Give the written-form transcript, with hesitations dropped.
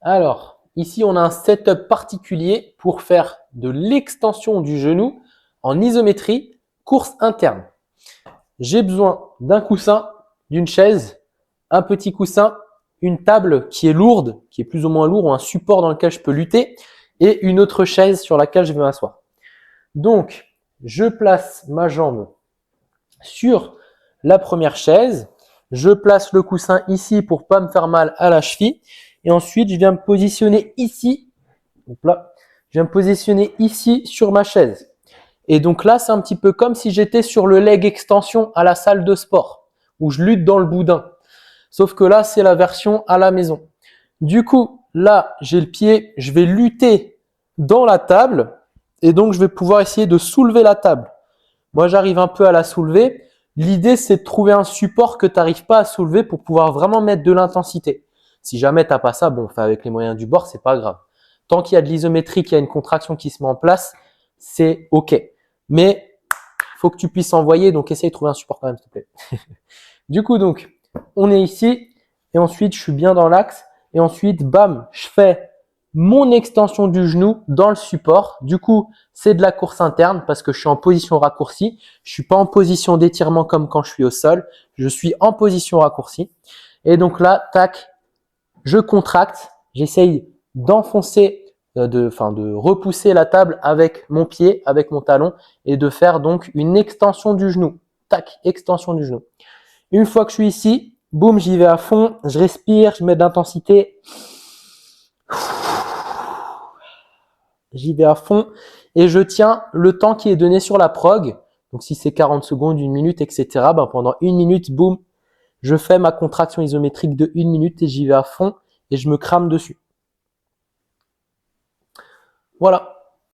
Alors, ici, on a un setup particulier pour faire de l'extension du genou en isométrie, course interne. J'ai besoin d'un coussin, d'une chaise, un petit coussin, une table qui est lourde, qui est plus ou moins lourde, ou un support dans lequel je peux lutter, et une autre chaise sur laquelle je vais m'asseoir. Donc, je place ma jambe sur la première chaise, je place le coussin ici pour pas me faire mal à la cheville, et ensuite je viens me positionner ici, donc là, je viens me positionner ici sur ma chaise. Et donc là, c'est un petit peu comme si j'étais sur le leg extension à la salle de sport, où je lutte dans le boudin. Sauf que là, c'est la version à la maison. Du coup, là, j'ai le pied, je vais lutter dans la table, et donc je vais pouvoir essayer de soulever la table. Moi, j'arrive un peu à la soulever. L'idée, c'est de trouver un support que tu n'arrives pas à soulever pour pouvoir vraiment mettre de l'intensité. Si jamais tu n'as pas ça, bon, fais avec les moyens du bord, c'est pas grave. Tant qu'il y a de l'isométrie, qu'il y a une contraction qui se met en place, c'est OK. Mais il faut que tu puisses envoyer, donc essaye de trouver un support quand même, s'il te plaît. Du coup, donc, on est ici, et ensuite, je suis bien dans l'axe, et ensuite, bam, je fais mon extension du genou dans le support. Du coup, c'est de la course interne parce que je suis en position raccourcie. Je suis pas en position d'étirement comme quand je suis au sol. Je suis en position raccourcie. Et donc là, tac, je contracte. J'essaye d'enfoncer, de repousser la table avec mon pied, avec mon talon et de faire donc une extension du genou. Tac, extension du genou. Une fois que je suis ici, boum, j'y vais à fond. Je respire, je mets de l'intensité. J'y vais à fond et je tiens le temps qui est donné sur la prog. Donc si c'est 40 secondes, 1 minute, etc. Ben pendant 1 minute, boum, je fais ma contraction isométrique de 1 minute et j'y vais à fond et je me crame dessus. Voilà.